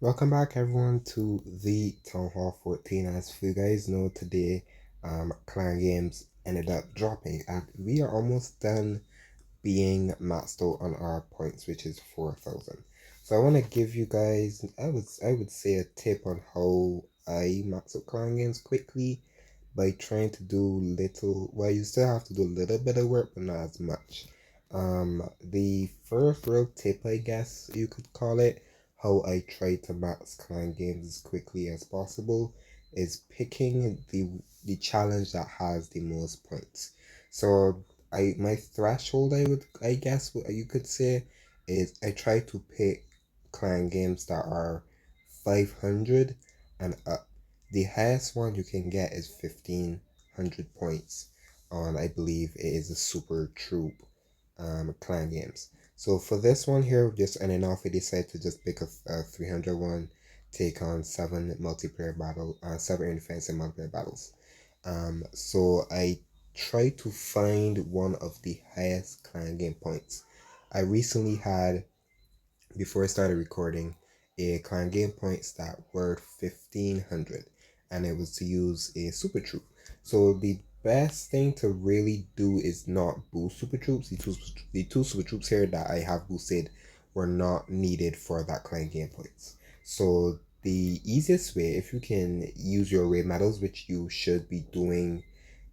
Welcome back everyone to the Town Hall 14. As you guys know, today Clan Games ended up dropping and we are almost done being maxed out on our points, which is 4,000. So I want to give you guys I would say a tip on how I max out Clan Games quickly by trying to do little, well, you still have to do a little bit of work but not as much. The first real tip, I guess you could call it, how I try to max Clan Games as quickly as possible, is picking the challenge that has the most points. So my threshold, I guess what you could say, is I try to pick Clan Games that are 500 and up. The highest one you can get is 1500 points on, I believe it is a super troop Clan Games. So for this one here, just ending off, we decided to just pick a 300 one, take on seven air defense and multiplayer battles. So I try to find one of the highest Clan Game points. I recently had, before I started recording, a Clan Game points that were 1500, and it was to use a Super Troop. So the best thing to really do is not boost Super Troops. The two Super Troops here that I have boosted were not needed for that Clan Game points. So the easiest way, if you can use your raid medals, which you should be doing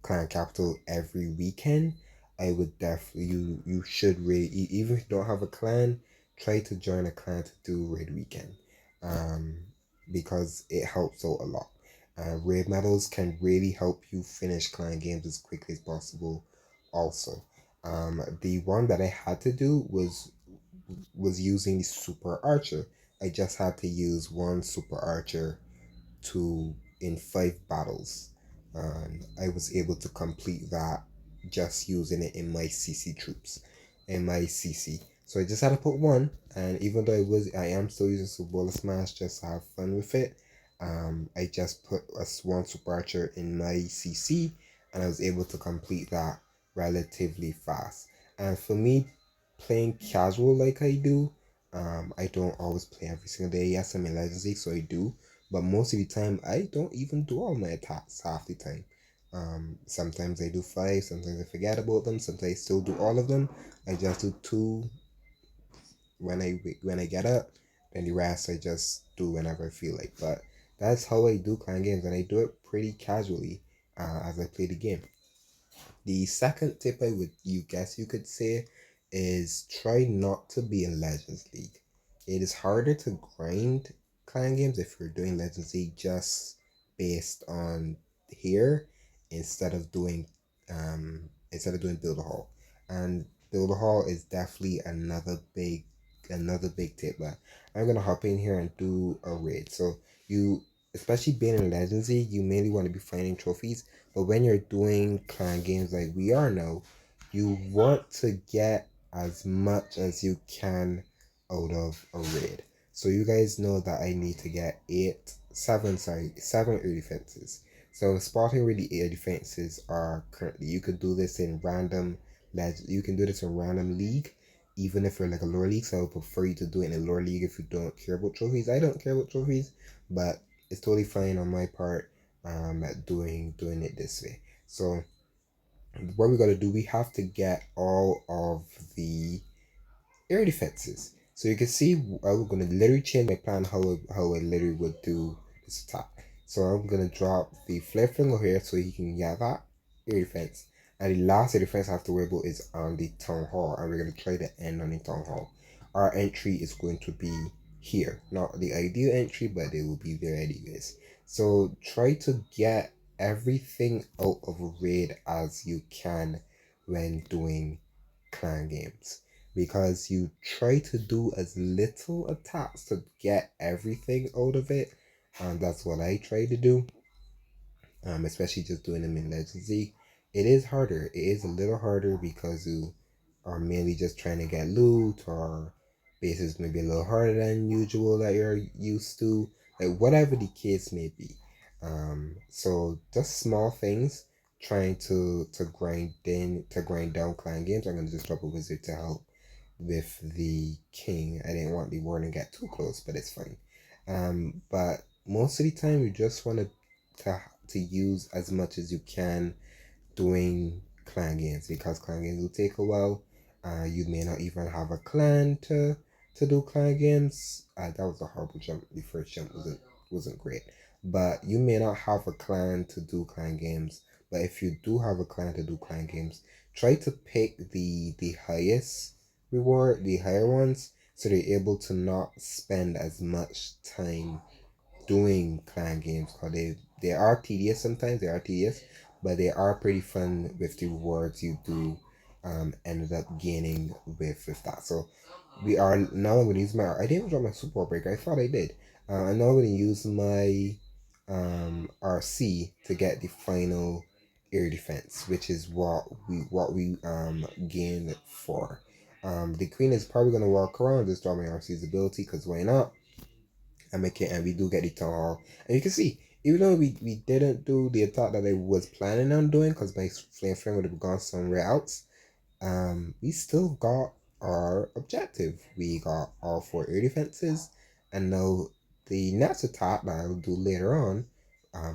Clan Capital every weekend, I would definitely, you should really, even if you don't have a clan, try to join a clan to do raid weekend, um, because it helps out a lot. Raid medals can really help you finish clan games as quickly as possible. Also, the one that I had to do was using the super archer. I just had to use one super archer to in 5 battles, and I was able to complete that just using it in my CC troops, in my CC. So I just had to put one, and even though I am still using Subola Smash just to have fun with it. I just put one super archer in my CC, and I was able to complete that relatively fast. And for me, playing casual like I do, I don't always play every single day. Yes, I'm in Legends League, so I do, but most of the time, I don't even do all my attacks half the time. Sometimes I do five, sometimes I forget about them, sometimes I still do all of them. I just do two when I get up, then the rest I just do whenever I feel like. But that's how I do clan games, and I do it pretty casually as I play the game. The second tip you could say, is try not to be in Legends League. It is harder to grind clan games if you're doing Legends League just based on here, instead of doing Build a Hall. And Build a Hall is definitely another big tip, but I'm gonna hop in here and do a raid. So you, especially being in Legends League, you mainly want to be finding trophies, but when you're doing clan games like we are now, you want to get as much as you can out of a raid. So you guys know that I need to get seven air defenses. So spotting where the air defenses are currently, you could do this in you can do this in random league, even if you're like a lower league. So I would prefer you to do it in a lower league if you don't care about trophies. I don't care about trophies, but it's totally fine on my part at doing it this way. So what we gotta do, we have to get all of the air defenses. So you can see I'm gonna literally change my plan how I literally would do this attack. So I'm gonna drop the flare finger here so he can get that air defense. And the last air defense I have to worry about is on the town hall, and we're gonna try to end on the town hall. Our entry is going to be here. Not the ideal entry, but it will be there anyways. So try to get everything out of a raid as you can when doing clan games, because you try to do as little attacks to get everything out of it, and that's what I try to do. Especially just doing them in Legends League. It is harder. It is a little harder because you are mainly just trying to get loot, or bases maybe a little harder than usual that you're used to, like whatever the case may be. So just small things, trying to grind down clan games. I'm gonna just drop a wizard to help with the king. I didn't want the warden to get too close, but it's fine. But most of the time, you just want to use as much as you can doing clan games, because clan games will take a while. You may not even have a clan to do clan games. That was a horrible jump. The first jump wasn't great, but you may not have a clan to do clan games. But if you do have a clan to do clan games, try to pick the highest reward, the higher ones, so they're able to not spend as much time doing clan games, because they are tedious sometimes. They are tedious, but they are pretty fun with the rewards you do ended up gaining with that. So we are now I'm gonna use my I didn't drop my support breaker. I thought I did. I'm now gonna use my RC to get the final air defense, which is what we gain for. The queen is probably gonna walk around just drop my RC's ability, because why not? And make it, and we do get the town hall. And you can see, even though we didn't do the attack that I was planning on doing, because my flame friend would have gone somewhere else, we still got our objective. We got all four air defenses, and now the next attack that I'll do later on,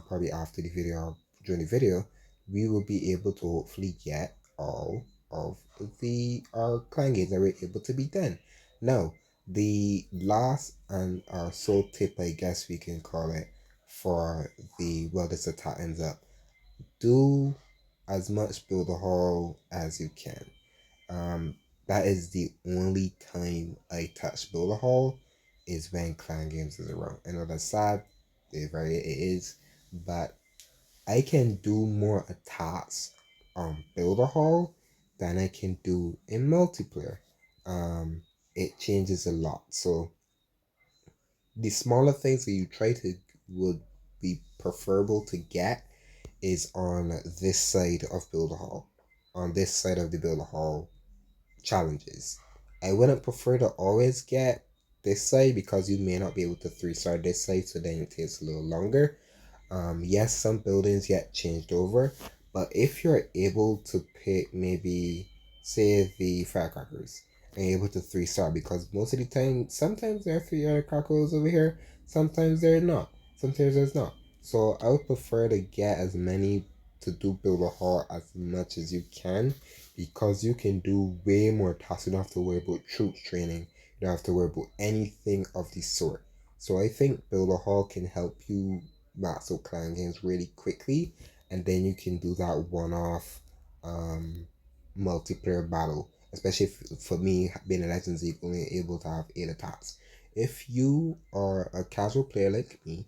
probably after the video or during the video, we will be able to hopefully get all of the our clan games that we're able to be done. Now, the last and our sole tip, I guess we can call it, for the well, this attack ends up, do as much build a hall as you can. um, that is the only time I touch Builder Hall, is when Clan Games is around. I know that's sad, it is, but I can do more attacks on Builder Hall than I can do in multiplayer. Um, it changes a lot. So the smaller things that you try to would be preferable to get is on this side of Builder Hall. On this side of the Builder Hall challenges. I wouldn't prefer to always get this side, because you may not be able to 3-star this side, so then it takes a little longer. Yes, some buildings get changed over, but if you're able to pick, maybe say the firecrackers, and you're able to 3-star, because most of the time, sometimes there are 3 other crackers over here, sometimes they're not, sometimes there's not. So I would prefer to get as many to do build a hall as much as you can, because you can do way more tasks. You don't have to worry about troops training. You don't have to worry about anything of the sort. So I think build a hall can help you max out clan games really quickly, and then you can do that one-off um, multiplayer battle. Especially if, for me, being a Legends League, only able to have 8 attacks. If you are a casual player like me,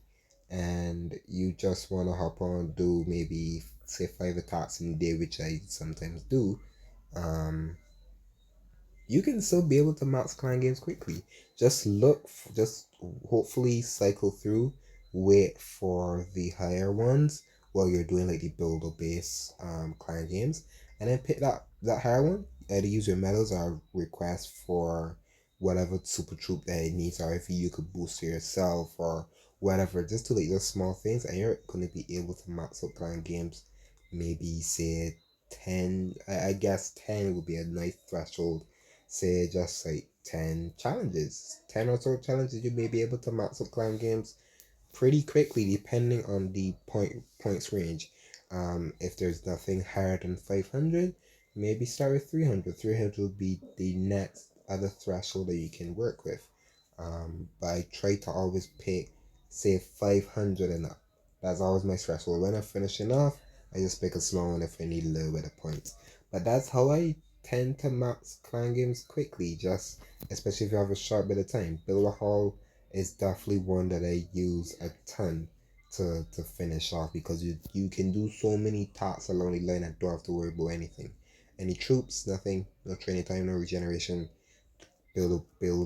and you just want to hop on, do maybe say 5 attacks in a day, which I sometimes do, um, you can still be able to max clan games quickly. Just hopefully cycle through, wait for the higher ones while you're doing like the builder base clan games, and then pick that higher one. Either use your medals or request for whatever super troop that it needs, or if you could boost yourself or whatever. Just do like those small things, and you're gonna be able to max out clan games. Maybe say 10. I guess 10 would be a nice threshold. Say just like 10 challenges, 10 or so challenges, you may be able to max up clan games pretty quickly, depending on the points range. If there's nothing higher than 500, maybe start with 300. 300 will be the next other threshold that you can work with. But I try to always pick, say, 500 and up. That's always my threshold. When I'm finishing off, I just pick a small one if I need a little bit of points. But that's how I tend to max clan games quickly, just especially if you have a short bit of time. Build a hall is definitely one that I use a ton to finish off, because you can do so many tasks along the line and don't have to worry about anything. Any troops, nothing, no training time, no regeneration. Build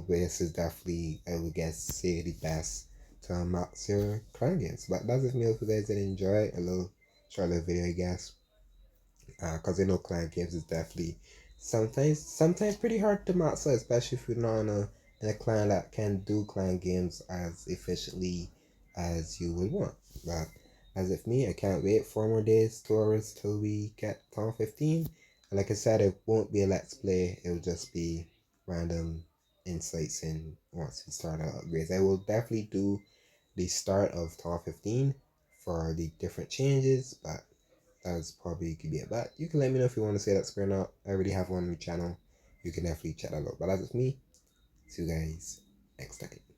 base is definitely, I would guess, say the best to max your clan games. But that's it for me. If you guys did enjoy a little short little video, I guess, because I know clan games is definitely sometimes pretty hard to master, especially if you're not in a clan that can do clan games as efficiently as you would want. But as if me, I can't wait 4 more days, 2 hours till we get Town 15. And like I said, it won't be a let's play, it'll just be random insights in once we start our upgrades. I will definitely do the start of Tower 15 for the different changes, but that's probably could be it. But you can let me know if you want to say that square or not. I already have one on the channel. You can definitely check that out. But that's just me. See you guys next time.